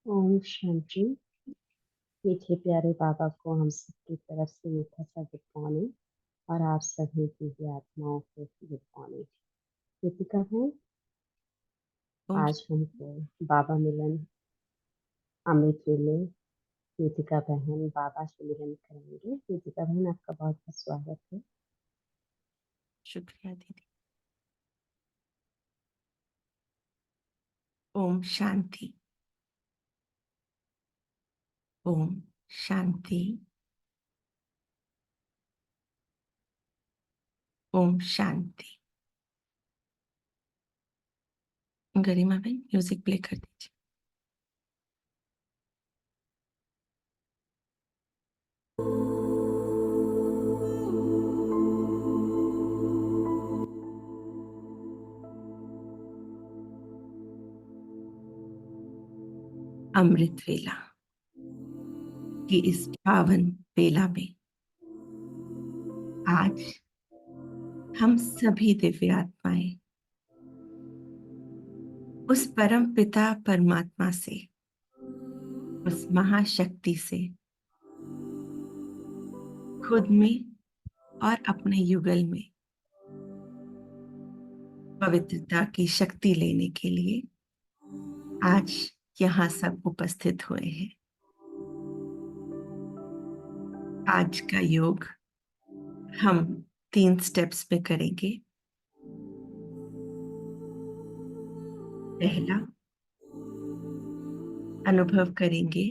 ओम शांति। मीठे प्यारे बाबा को हम सबकी तरफ से मीठा सा गुड मॉर्निंग और आप सभी की भी आत्माओं को गुड मॉर्निंग। कृतिका है, ओम आज हमको बाबा मिलन अमृत वेले कृतिका बहन बाबा से मिलन करेंगे। कृतिका बहन, आपका बहुत बहुत स्वागत है। शुक्रिया दीदी। ओम शांति। ओम शांति। ओम शांति। गरिमा भाई म्यूजिक प्ले कर दीजिए। अमृत वेला की इस पावन वेला में आज हम सभी दिव्य आत्माएं उस परम पिता परमात्मा से, उस महाशक्ति से खुद में और अपने युगल में पवित्रता की शक्ति लेने के लिए आज यहाँ सब उपस्थित हुए हैं। आज का योग हम 3 स्टेप्स में करेंगे। पहला, अनुभव करेंगे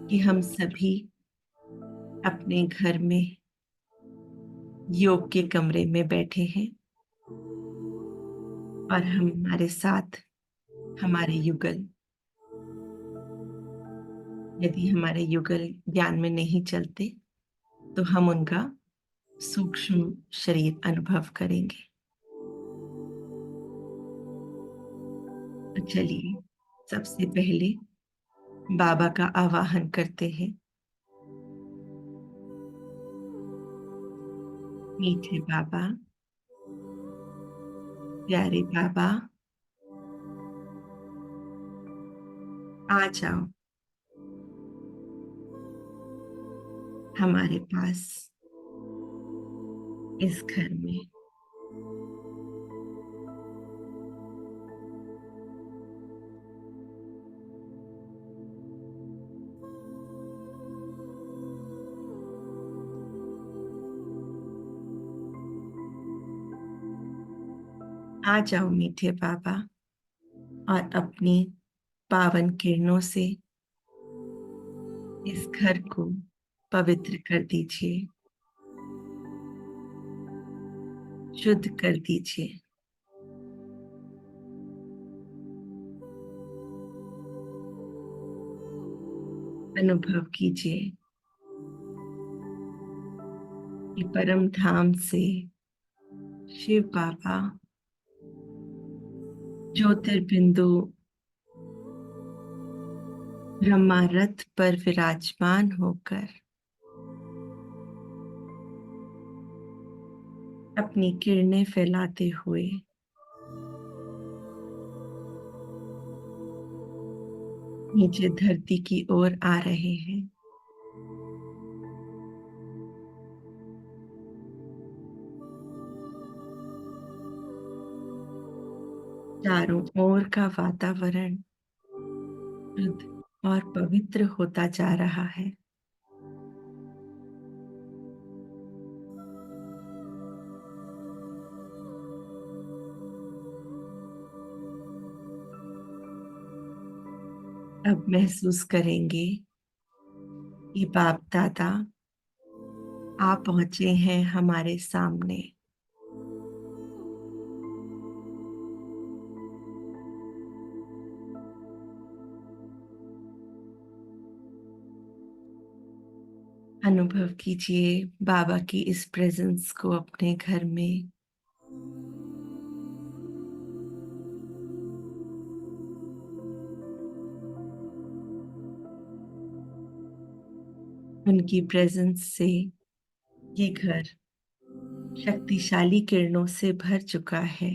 कि हम सभी अपने घर में योग के कमरे में बैठे हैं और हमारे साथ हमारे युगल, यदि हमारे युगल ज्ञान में नहीं चलते तो हम उनका सूक्ष्म शरीर अनुभव करेंगे। तो चलिए सबसे पहले बाबा का आवाहन करते हैं। मीठे बाबा, प्यारे बाबा, आ जाओ हमारे पास इस घर में। आ जाओ मीठे बाबा और अपनी पावन किरणों से इस घर को पवित्र कर दीजिए, शुद्ध कर दीजिए। अनुभव कीजिए कि परम धाम से शिव बाबा ज्योतिर्बिंदु ब्रह्मा रथ पर विराजमान होकर अपनी किरणें फैलाते हुए नीचे धरती की ओर आ रहे हैं। चारों ओर का वातावरण शुद्ध और पवित्र होता जा रहा है। अब महसूस करेंगे कि बाप दादा आ पहुंचे हैं हमारे सामने। अनुभव कीजिए बाबा की इस प्रेजेंस को अपने घर में। उनकी प्रेजेंस से ये घर शक्तिशाली किरणों से भर चुका है।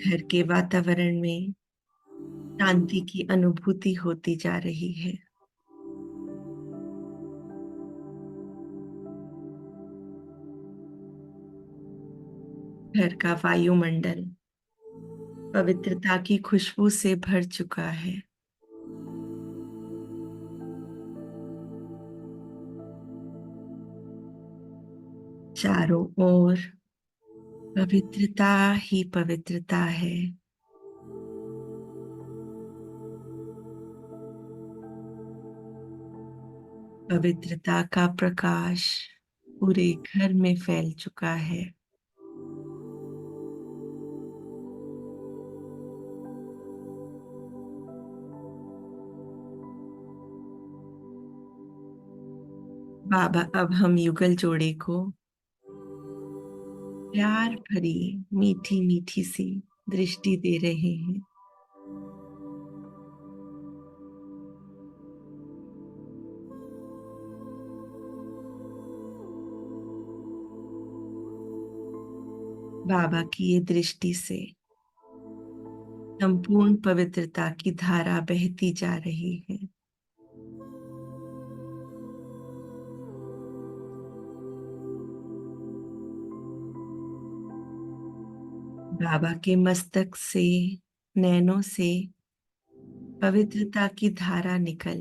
घर के वातावरण में शांति की अनुभूति होती जा रही है। घर का वायुमंडल पवित्रता की खुशबू से भर चुका है। चारों ओर पवित्रता ही पवित्रता है। पवित्रता का प्रकाश पूरे घर में फैल चुका है। बाबा अब हम युगल जोड़े को प्यार भरी मीठी मीठी सी दृष्टि दे रहे हैं। बाबा की ये दृष्टि से संपूर्ण पवित्रता की धारा बहती जा रही है। बाबा के मस्तक से, नैनों से पवित्रता की धारा निकल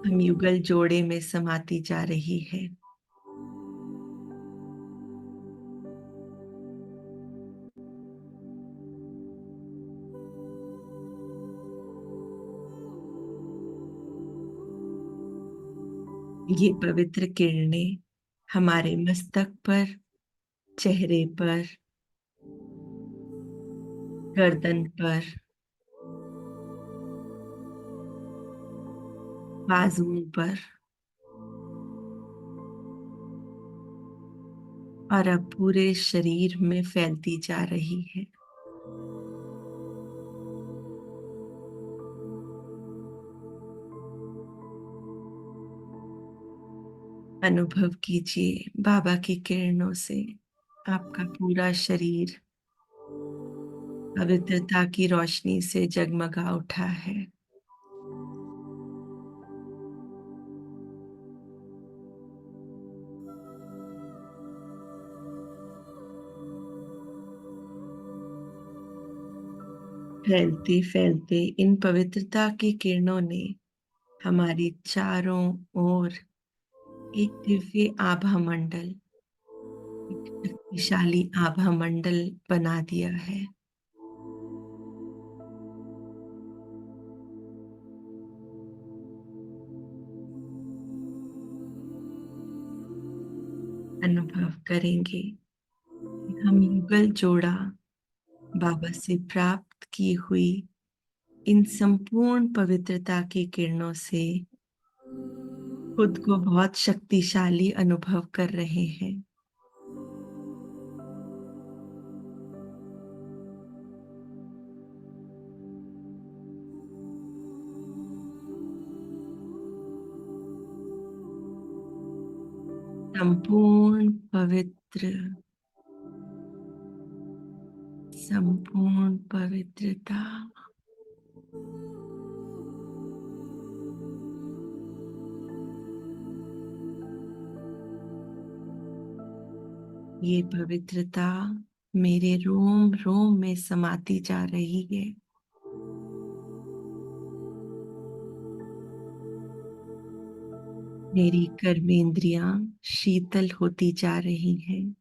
हम युगल जोड़े में समाती जा रही है। ये पवित्र किरणें हमारे मस्तक पर, चेहरे पर, गर्दन पर, बाजुओं पर और अब पूरे शरीर में फैलती जा रही है। अनुभव कीजिए बाबा की किरणों से आपका पूरा शरीर पवित्रता की रोशनी से जगमगा उठा है। फैलते फैलते इन पवित्रता की किरणों ने हमारी चारों ओर एक दिव्य आभा मंडल, एक शक्तिशाली आभा मंडल बना दिया है। अनुभव करेंगे कि हम युगल जोड़ा बाबा से प्राप्त की हुई इन संपूर्ण पवित्रता की किरणों से खुद को बहुत शक्तिशाली अनुभव कर रहे हैं। संपूर्ण पवित्र, संपूर्ण पवित्रता। ये पवित्रता मेरे रोम रोम में समाती जा रही है। मेरी कर्मेंद्रियां शीतल होती जा रही हैं।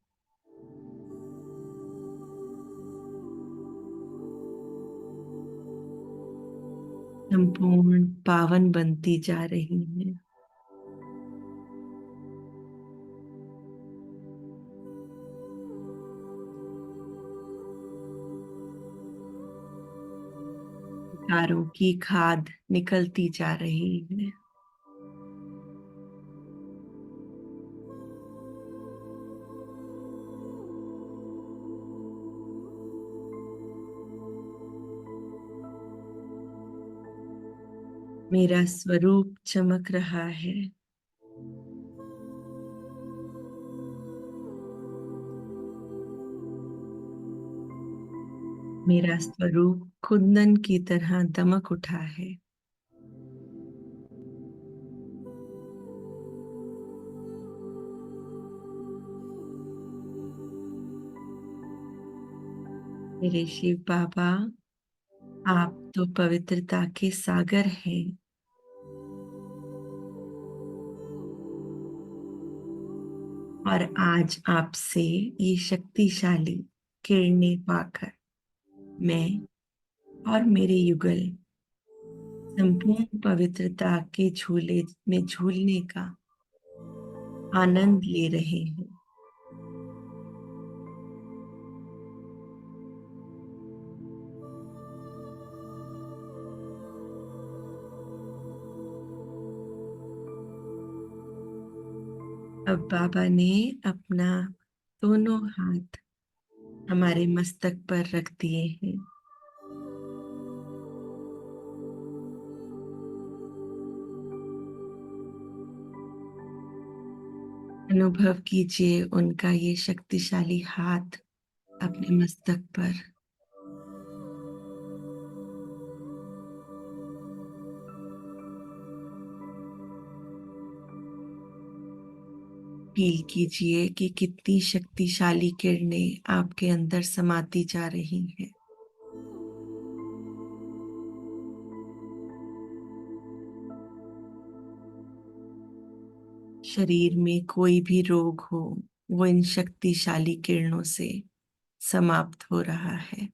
संपूर्ण पावन बनती जा रही है। विकारों की खाद निकलती जा रही है। मेरा स्वरूप चमक रहा है। मेरा स्वरूप कुंदन की तरह दमक उठा है। मेरे शिव बाबा, आप तो पवित्रता के सागर हैं और आज आपसे ये शक्तिशाली किरणें पाकर मैं और मेरे युगल संपूर्ण पवित्रता के झूले में झूलने का आनंद ले रहे हैं। अब बाबा ने अपना दोनों हाथ हमारे मस्तक पर रख दिए हैं। अनुभव कीजिए उनका ये शक्तिशाली हाथ अपने मस्तक पर। फील कीजिए कि कितनी शक्तिशाली किरणें आपके अंदर समाती जा रही हैं। शरीर में कोई भी रोग हो, वो इन शक्तिशाली किरणों से समाप्त हो रहा है।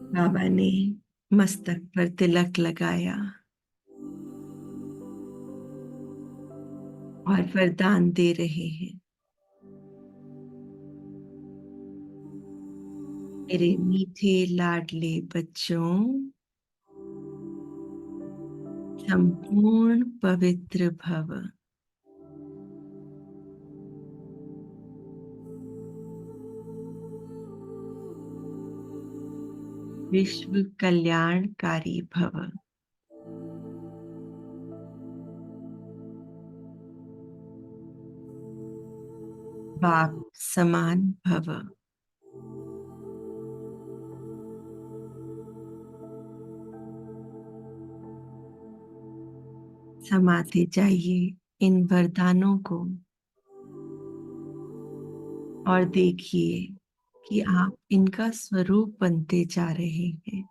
बाबा ने मस्तक पर तिलक लगाया और वरदान दे रहे हैं। मेरे मीठे लाडले बच्चों, संपूर्ण पवित्र भव। विश्व कल्याणकारी भव। बाप समान भव। समाते जाइए इन वरदानों को और देखिए कि आप इनका स्वरूप बनते जा रहे हैं।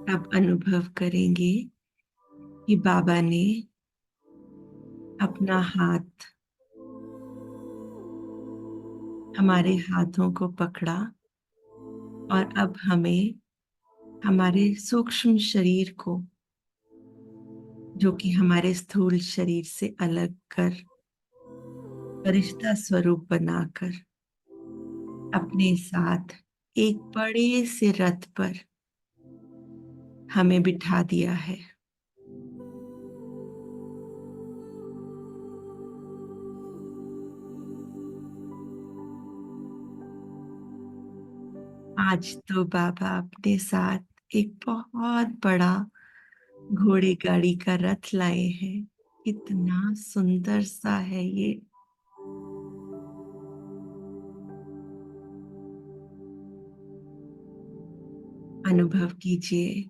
अब अनुभव करेंगे कि बाबा ने अपना हाथ हमारे हाथों को पकड़ा और अब हमें हमारे सूक्ष्म शरीर को, जो कि हमारे स्थूल शरीर से अलग कर फरिश्ता स्वरूप बनाकर अपने साथ एक बड़े से रथ पर हमें बिठा दिया है। आज तो बाबा अपने साथ एक बहुत बड़ा घोड़े गाड़ी का रथ लाए हैं। कितना सुंदर सा है ये। अनुभव कीजिए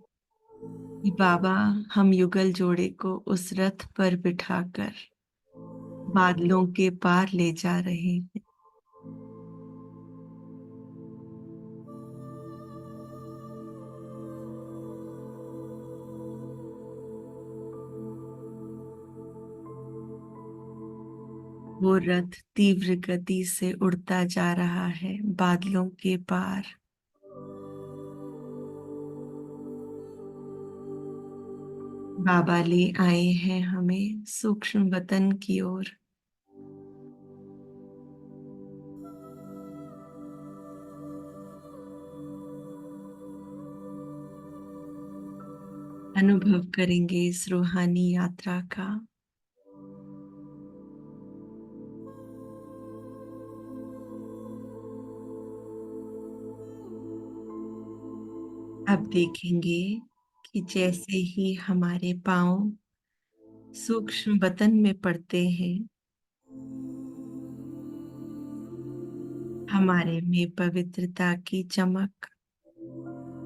कि बाबा हम युगल जोड़े को उस रथ पर बिठाकर बादलों के पार ले जा रहे हैं। वो रथ तीव्र गति से उड़ता जा रहा है बादलों के पार। बाबा ले आए हैं हमें सूक्ष्म वतन की ओर। अनुभव करेंगे इस रूहानी यात्रा का। अब देखेंगे कि जैसे ही हमारे पांव सूक्ष्म बतन में पड़ते हैं, हमारे में पवित्रता की चमक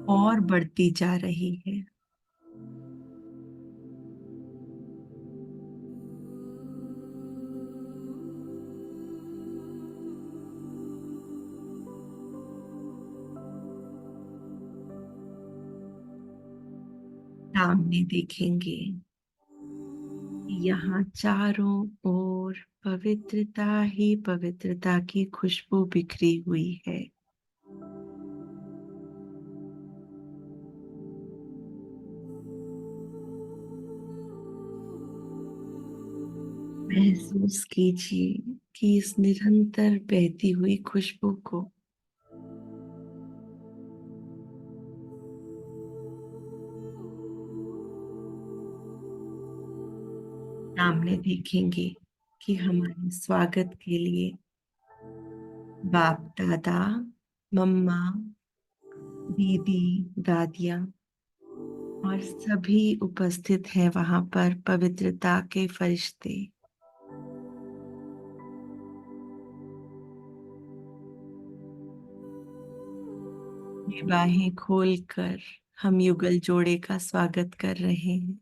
और बढ़ती जा रही है। सामने देखेंगे, यहाँ चारों ओर पवित्रता ही पवित्रता की खुशबू बिखरी हुई है। महसूस कीजिए कि इस निरंतर बहती हुई खुशबू को सामने देखेंगे कि हमारे स्वागत के लिए बाप दादा, मम्मा, दीदी, दादियाँ और सभी उपस्थित हैं वहां पर पवित्रता के फरिश्ते। निगाहें खोलकर हम युगल जोड़े का स्वागत कर रहे हैं।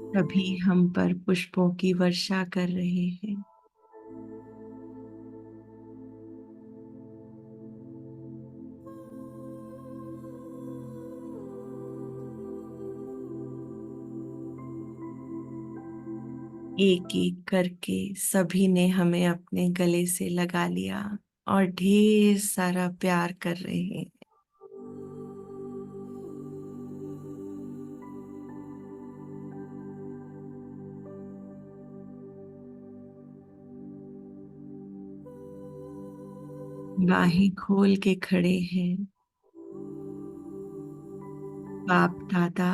तभी हम पर पुष्पों की वर्षा कर रहे हैं। एक एक करके सभी ने हमें अपने गले से लगा लिया और ढेर सारा प्यार कर रहे हैं। बाहें खोल के खड़े हैं। बाप दादा,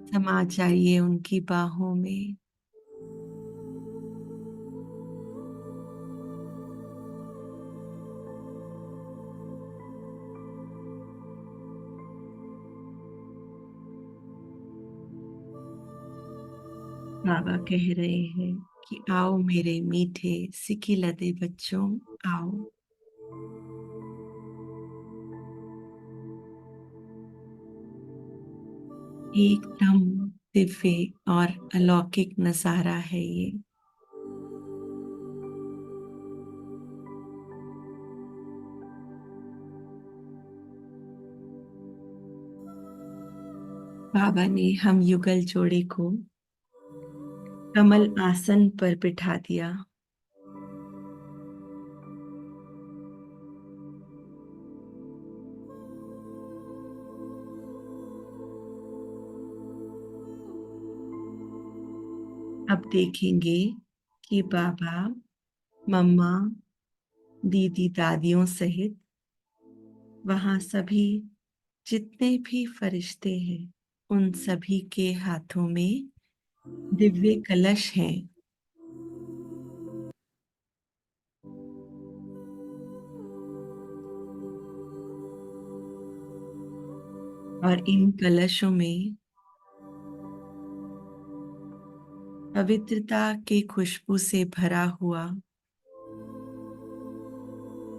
समा जाइए उनकी बाहों में। बाबा कह रहे हैं कि आओ मेरे मीठे सिकिलते बच्चों, आओ। एकदम दिव्य और अलौकिक नजारा है ये। बाबा ने हम युगल जोड़े को कमल आसन पर बिठा दिया। अब देखेंगे कि बाबा, मम्मा, दीदी, दादियों सहित वहां सभी जितने भी फरिश्ते हैं, उन सभी के हाथों में दिव्य कलश हैं। और इन कलशों में पवित्रता के खुशबू से भरा हुआ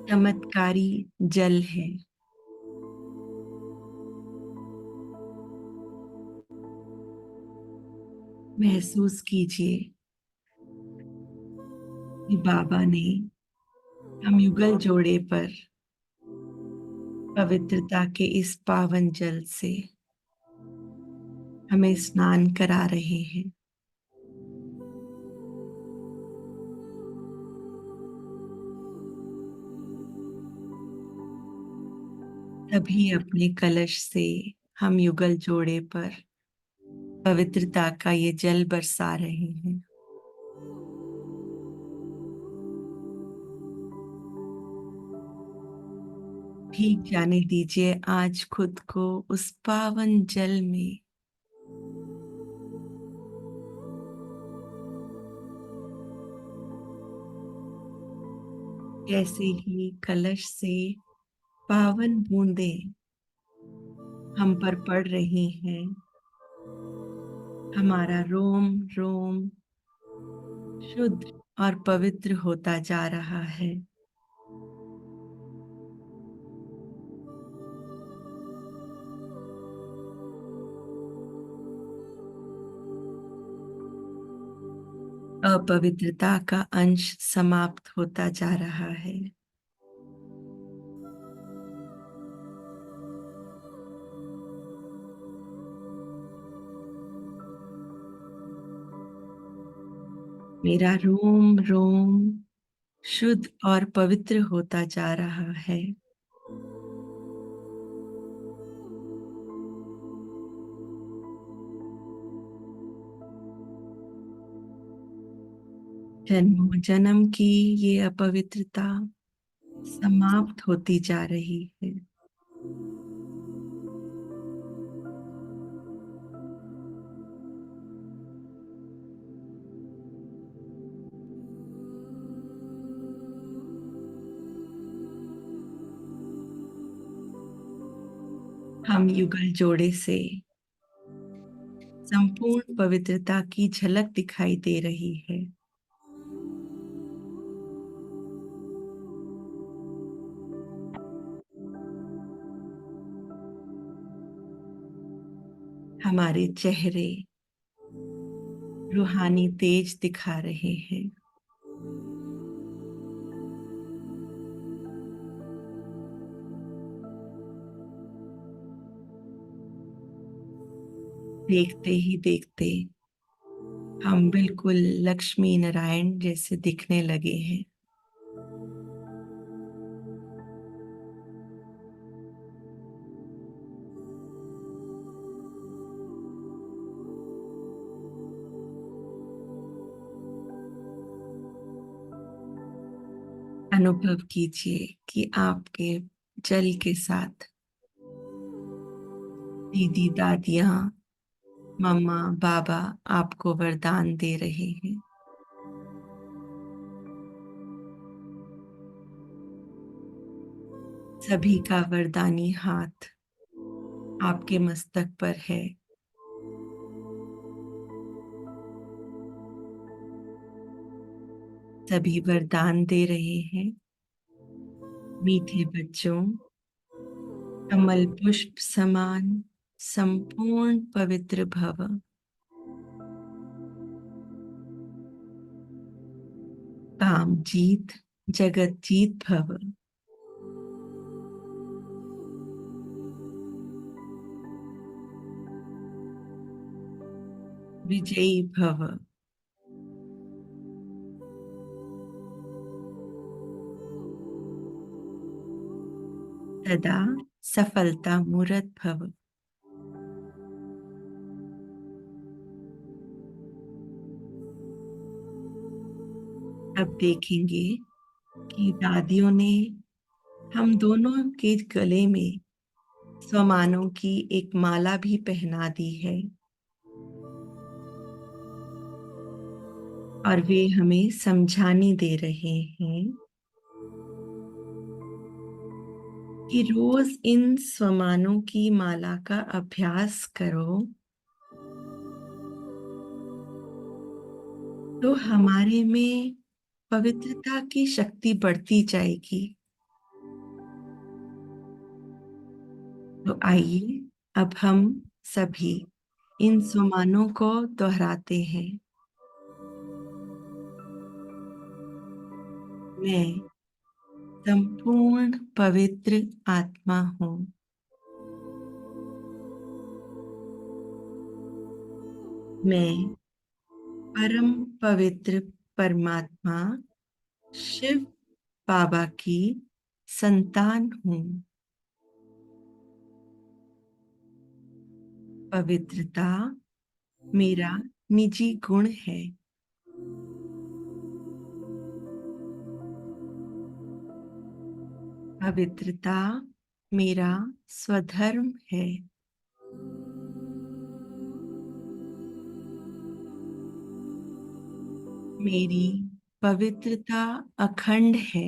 चमत्कारी जल है। महसूस कीजिए कि बाबा ने हम युगल जोड़े पर पवित्रता के इस पावन जल से हमें स्नान करा रहे हैं। तभी अपने कलश से हम युगल जोड़े पर पवित्रता का ये जल बरसा रहे हैं। भीग जाने दीजिए आज खुद को उस पावन जल में। जैसे ही कलश से पावन बूंदें हम पर पड़ रही हैं, हमारा रोम रोम शुद्ध और पवित्र होता जा रहा है। अपवित्रता का अंश समाप्त होता जा रहा है। मेरा रोम रोम शुद्ध और पवित्र होता जा रहा है। जन्मों जन्म की ये अपवित्रता समाप्त होती जा रही है। हम युगल जोड़े से संपूर्ण पवित्रता की झलक दिखाई दे रही है। हमारे चेहरे रूहानी तेज दिखा रहे हैं। देखते ही देखते हम बिल्कुल लक्ष्मी नारायण जैसे दिखने लगे हैं। अनुभव कीजिए कि आपके जल के साथ दीदी दादियाँ मम्मा बाबा आपको वरदान दे रहे हैं। सभी का वरदानी हाथ आपके मस्तक पर है। सभी वरदान दे रहे हैं। मीठे बच्चों, कमल पुष्प समान संपूर्ण पवित्र भव। काम जीत जगत जीत भव। विजयी भव। सदा सफलता मूरत भव। अब देखेंगे कि दादियों ने हम दोनों के गले में स्वमानों की एक माला भी पहना दी है और वे हमें समझाने दे रहे हैं कि रोज इन स्वमानों की माला का अभ्यास करो तो हमारे में पवित्रता की शक्ति बढ़ती जाएगी। तो आइए अब हम सभी इन स्वमानों को दोहराते हैं। मैं संपूर्ण पवित्र आत्मा हूँ। मैं परम पवित्र परमात्मा शिव बाबा की संतान हूँ। पवित्रता मेरा निजी गुण है। पवित्रता मेरा स्वधर्म है। मेरी पवित्रता अखंड है।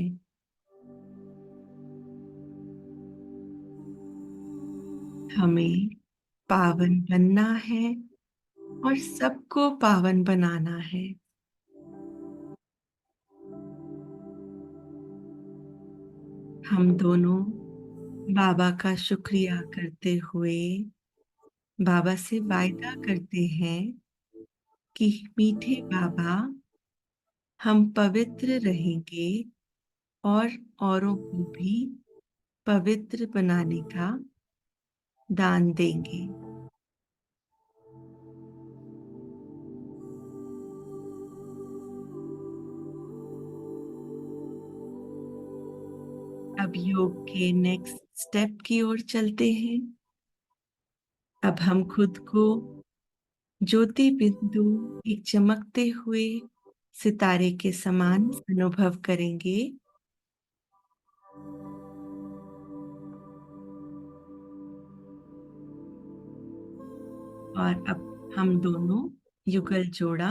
हमें पावन बनना है और सबको पावन बनाना है। हम दोनों बाबा का शुक्रिया करते हुए बाबा से वायदा करते हैं कि मीठे बाबा, हम पवित्र रहेंगे और औरों को भी पवित्र बनाने का दान देंगे। अब योग के नेक्स्ट स्टेप की ओर चलते हैं। अब हम खुद को ज्योति बिंदु, एक चमकते हुए सितारे के समान अनुभव करेंगे। और अब हम दोनों युगल जोड़ा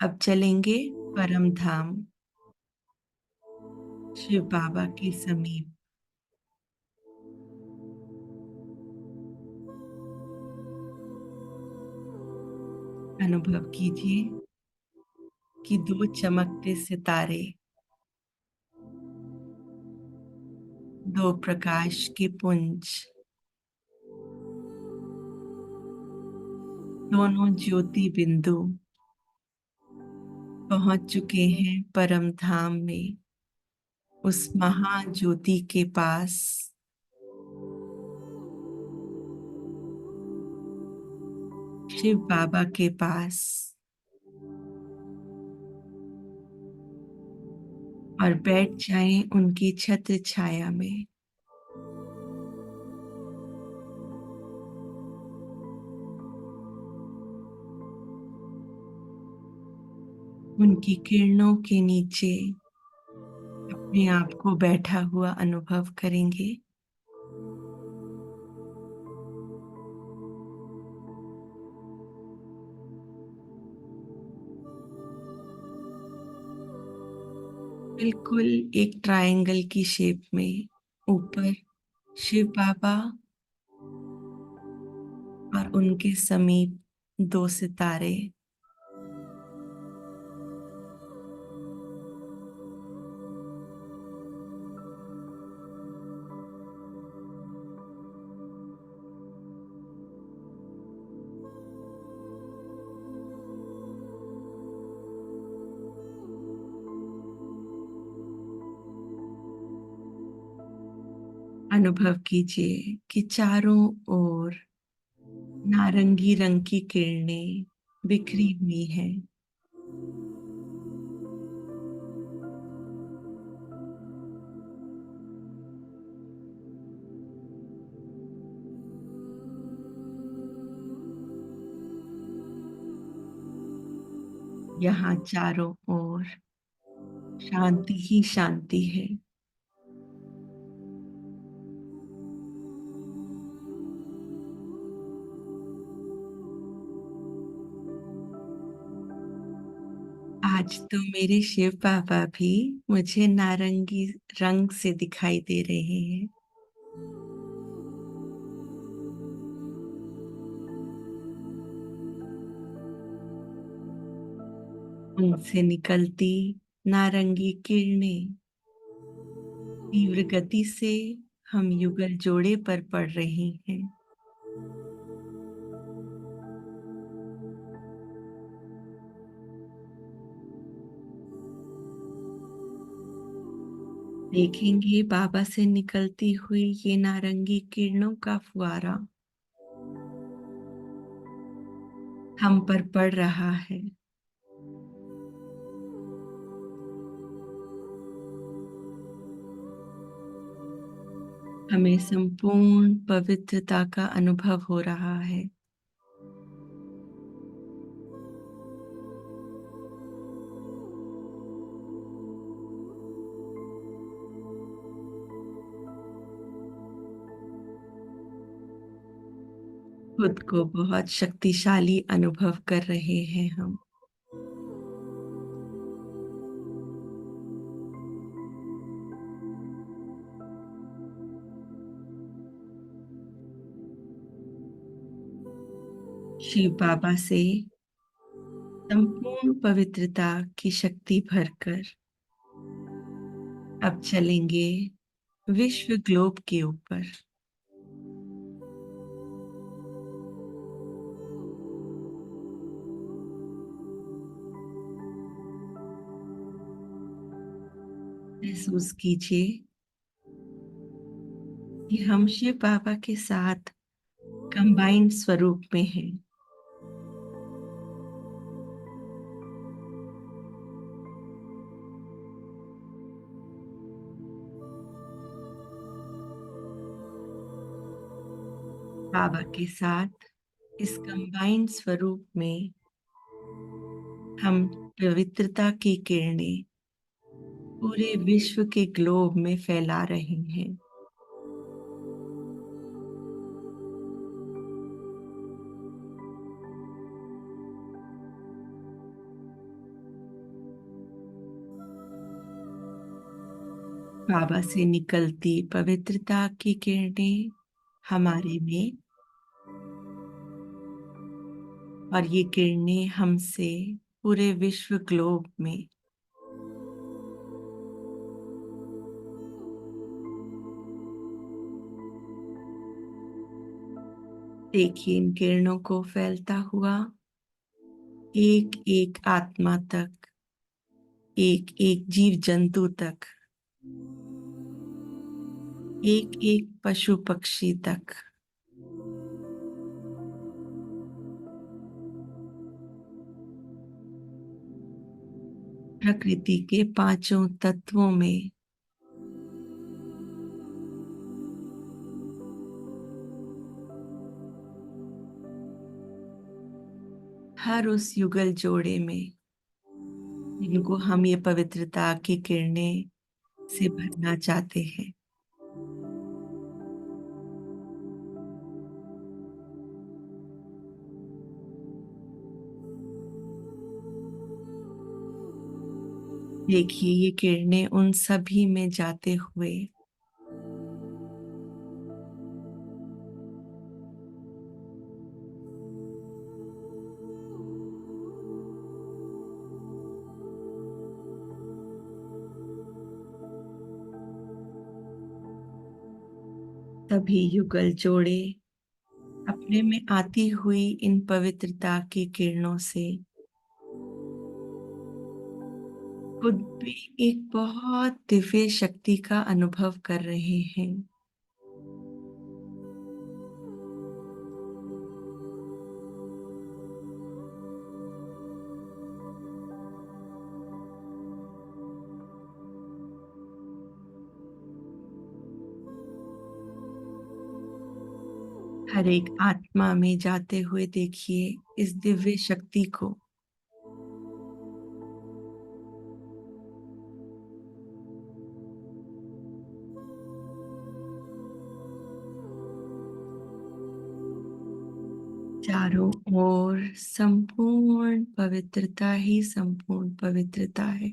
अब चलेंगे परम धाम, शिव बाबा के समीप। अनुभव कीजिए कि दो चमकते सितारे, दो प्रकाश के पुंज, दोनों ज्योति बिंदु पहुंच चुके हैं परम धाम में, उस महाज्योति के पास। शिव बाबा के पास। और बैठ जाएं उनकी छत्र छाया में। उनकी किरणों के नीचे अपने आप को बैठा हुआ अनुभव करेंगे। बिल्कुल एक ट्रायंगल की शेप में, ऊपर शिव बाबा और उनके समीप दो सितारे। अनुभव कीजिए कि चारों ओर नारंगी रंग की किरणें बिखरी हुई हैं। यहाँ चारों ओर शांति ही शांति है। आज तो मेरे शिव बाबा भी मुझे नारंगी रंग से दिखाई दे रहे हैं। उनसे निकलती नारंगी किरणें तीव्र गति से हम युगल जोड़े पर पड़ रही हैं। देखेंगे बाबा से निकलती हुई ये नारंगी किरणों का फुआरा हम पर पड़ रहा है। हमें संपूर्ण पवित्रता का अनुभव हो रहा है। खुद को बहुत शक्तिशाली अनुभव कर रहे हैं हम। शिव बाबा से संपूर्ण पवित्रता की शक्ति भरकर अब चलेंगे विश्व ग्लोब के ऊपर। महसूस कीजिए कि हम शिव बाबा के साथ कंबाइंड स्वरूप में हैं। बाबा के साथ इस कंबाइंड स्वरूप में हम पवित्रता की किरणें पूरे विश्व के ग्लोब में फैला रहे हैं। बाबा से निकलती पवित्रता की किरणें हमारे में, और ये किरणें हमसे पूरे विश्व ग्लोब में देखिए इन किरणों को फैलता हुआ एक एक आत्मा तक, एक एक जीव जंतु तक, एक एक पशु पक्षी तक। प्रकृति के पांचों तत्वों में हर उस युगल जोड़े में जिनको हम ये पवित्रता की किरणें से भरना चाहते हैं। देखिए ये किरणें उन सभी में जाते हुए सभी युगल जोड़े अपने में आती हुई इन पवित्रता की किरणों से खुद भी एक बहुत दिव्य शक्ति का अनुभव कर रहे हैं। हर एक आत्मा में जाते हुए देखिए इस दिव्य शक्ति को। चारों ओर संपूर्ण पवित्रता ही संपूर्ण पवित्रता है।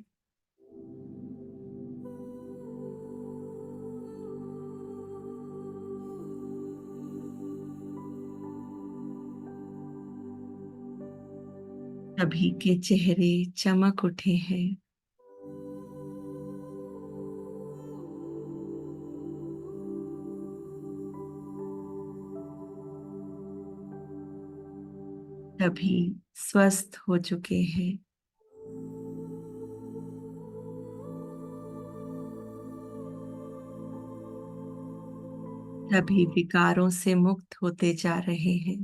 सभी के चेहरे चमक उठे हैं। सभी स्वस्थ हो चुके हैं। सभी विकारों से मुक्त होते जा रहे हैं।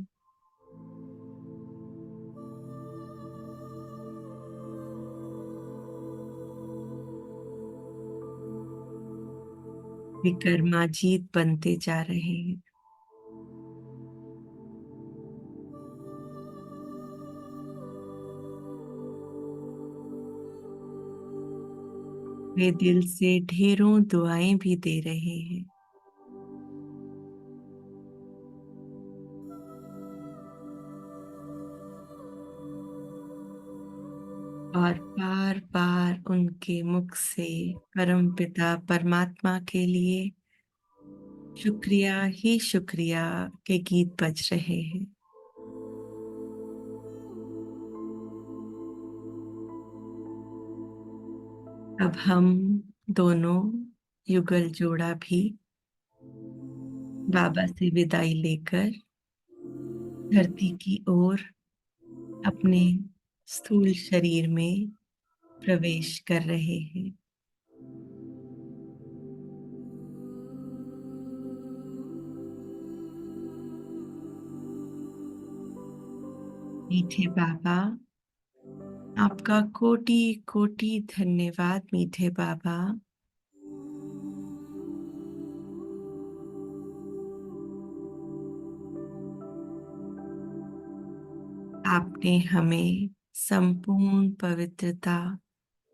विकर्माजीत बनते जा रहे हैं। वे दिल से ढेरों दुआएं भी दे रहे हैं। और बार बार उनके मुख से परम पिता परमात्मा के लिए शुक्रिया ही शुक्रिया के गीत बज रहे हैं। अब हम दोनों युगल जोड़ा भी बाबा से विदाई लेकर धरती की ओर अपने स्थूल शरीर में प्रवेश कर रहे हैं। मीठे बाबा, आपका कोटि कोटि धन्यवाद मीठे बाबा। आपने हमें संपूर्ण पवित्रता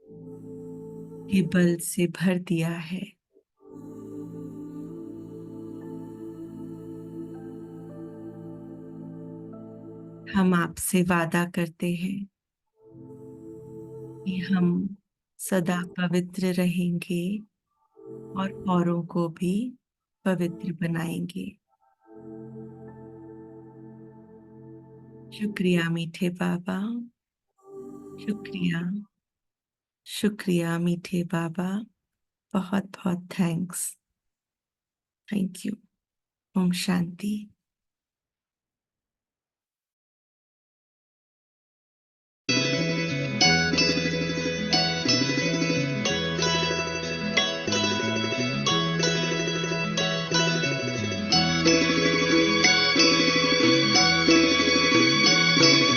के बल से भर दिया है। हम आपसे वादा करते हैं कि हम सदा पवित्र रहेंगे और औरों को भी पवित्र बनाएंगे। शुक्रिया मीठे बाबा, शुक्रिया, शुक्रिया मीठे बाबा। बहुत बहुत थैंक्स। Thank you. ओम शांति।